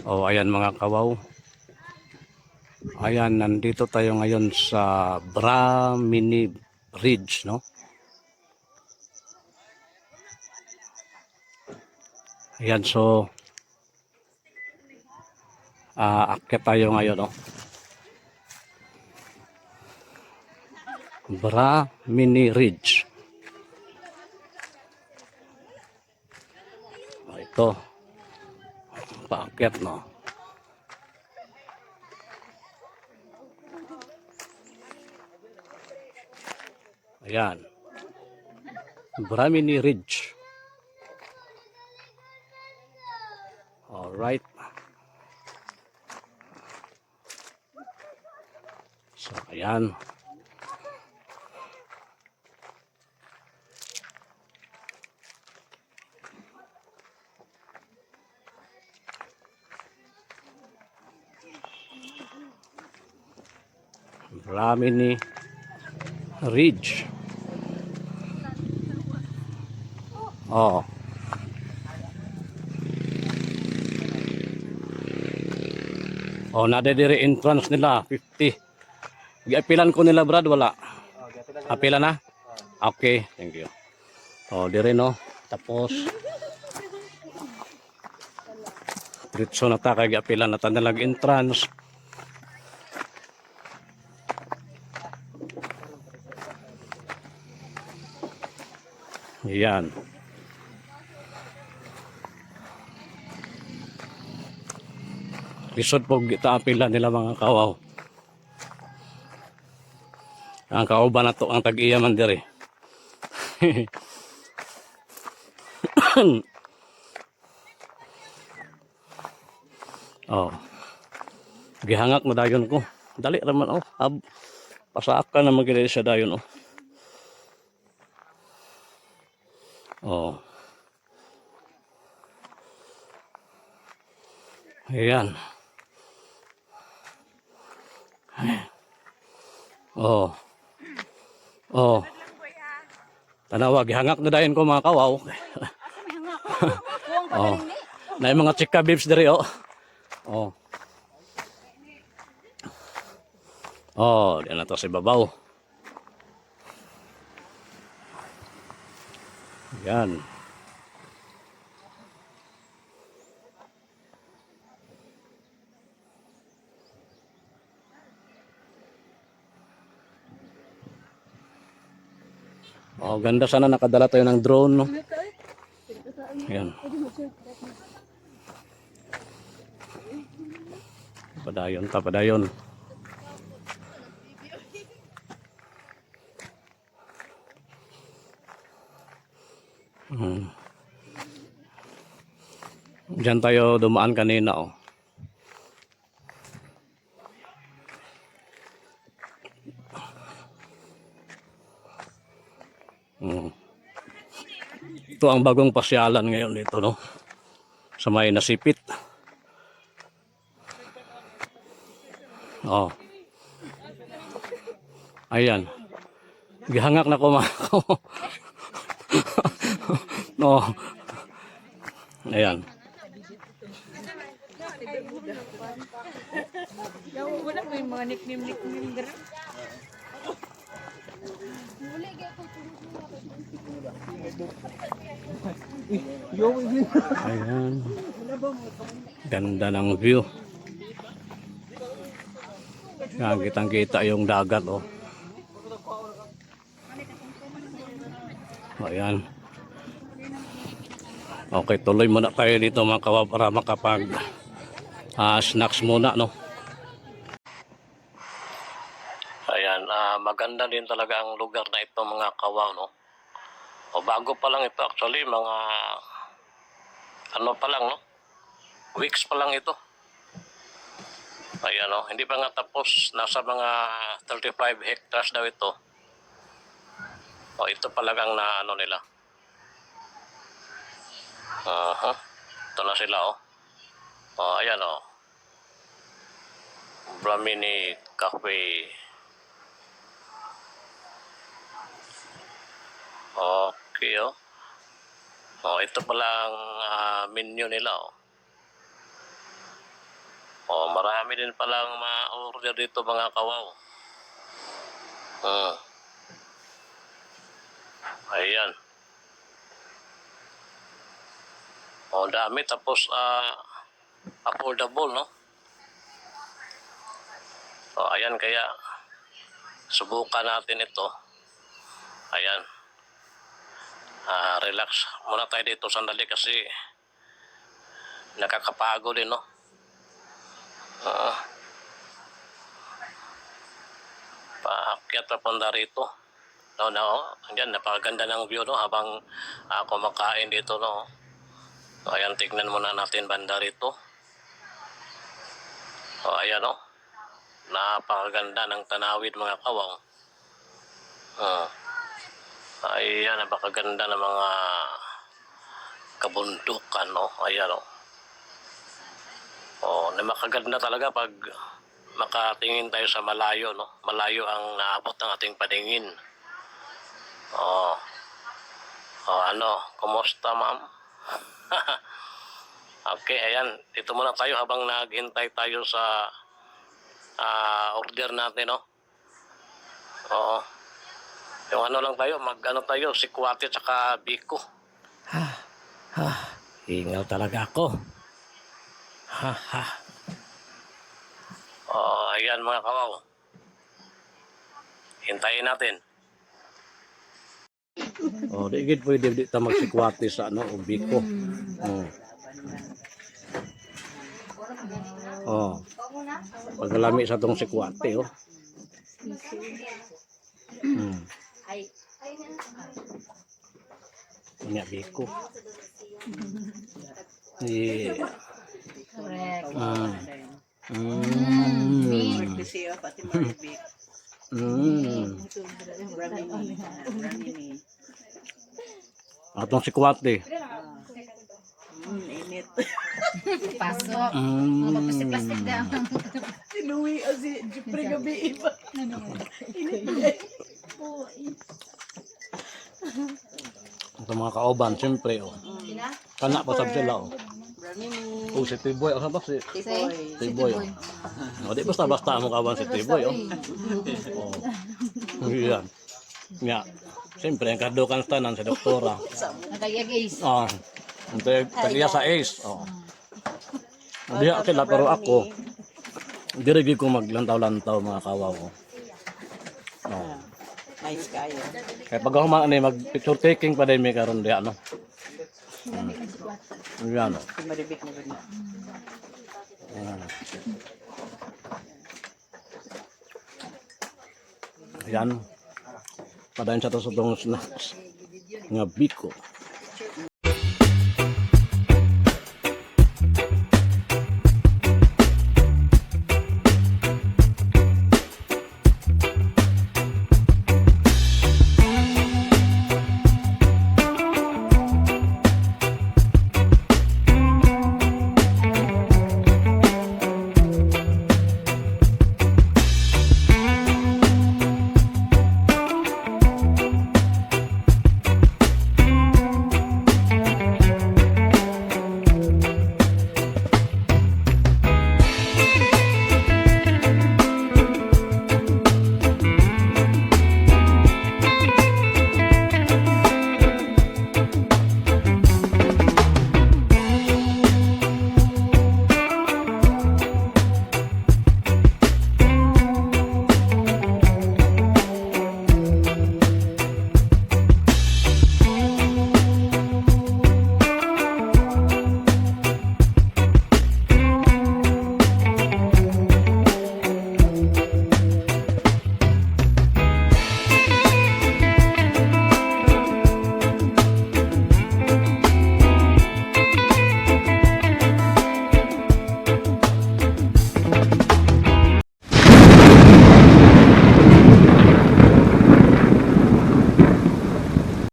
Oh, ayan mga kawaw. Ayan, nandito tayo ngayon sa Bramini Ridge, no? Ayan, so akyat tayo ngayon, no? Bramini Ridge. Ito, paakyat, no? Ayan, Bramini Ridge. Alright. So, ayan. Bramini Ridge. Oh. Oh, nadediri entrance nila, 50. Giapilan ko nila, Brad, wala. Apila na? Okay, thank you. Oh, dire no. Tapos diretso na ta kay giapilan na ta nalag entrance. Yan. Lisod po kita apila nila mga kawaw. Ang kauban na to ang tag-iyaman dire. Oh. Gihangak mo dayon ko. Dali raman oh. Pasaak ka na magili sa dayon oh. Oh. Ayan. Oh. Oh. Tanawa, gihangak na dayon ko mga kawaw. Oh. Na mga chika bibs dire oh. Oh. Oh, diyan na to si babaw. Yan. Oh, ganda sana nakadala tayo ng drone, no? Yan. Padayon, padayon. Diyan tayo dumaan kanina, oh. Ito ang bagong pasyalan ngayon dito, no? Sa may Nasipit. Oh. Ayan. Gihangak na ko mga no. Ayan. Wala mo yung mga nickname dito. Ayan. Ganda ng view. Kitang-kita yung dagat, oh. Ayan. Okay, tuloy muna tayo dito mga kawaw para makapag snacks muna, no? Ayan, maganda din talaga ang lugar na ito mga kawaw, no? O bago pa lang ito actually, mga ano pa lang, no? Weeks pa lang ito. Ayan, no? Hindi pa nga tapos, nasa mga 35 hectares daw ito. O ito pa lang ang na ano nila. Ito na sila, oh. Oh, ayan, oh. Bramini Cafe. Okay, oh. Oh, ito pala ang menu nila, oh. Marami din palang ma-order dito mga kawaw. Ayan. Dami tapos affordable, no? Ayan, kaya subukan natin ito. Ayan. Relax muna tayo dito sandali kasi nakakapagod din, no? Paakyat na punta rito. Andyan, napakaganda ng view, no? Habang kumakain dito, no? Ayan, tignan muna natin banda rito. Ayan, no? Napakaganda ng tanawid mga kawang. Ayan, napakaganda ng mga kabundukan, no? Ayan, no? Napakaganda talaga pag makatingin tayo sa malayo, no? Malayo ang naabot ng ating paningin. Kumusta, ma'am? Okay, ayan. Dito muna tayo habang naghintay tayo sa order natin, no? Yung lang tayo, tayo, sikwate tsaka biko. Hingal talaga ako. Ayan mga kawaw. Hintayin natin. Di gid pwede di ta magsikwate sa o biko. Paglalami sa tong sikwate, Ini biko. Correct. Atong sikwate. Init. Pasok. Plastic daw. Sinuwi o si Jupre gabi iba. Ito mga kaoban, siyempre, Kana pa sab sila, si Tiboy, ba si Tiboy, di basta-basta mo kawan si Tiboy, Yan. Nga. Siyempre, ang kadukan sa tanan, si doktora. Nagayag Ace. Tagiya sa Ace. Diya akila, pero ako, dirigi ko maglantaw-lantaw mga kawaw. Nice kayo. Kaya pag ako mag-picture taking pa din may karon diya, no? Yan, Maribik mo ba? Yan. Padayon sa itong snacks. Nga biko.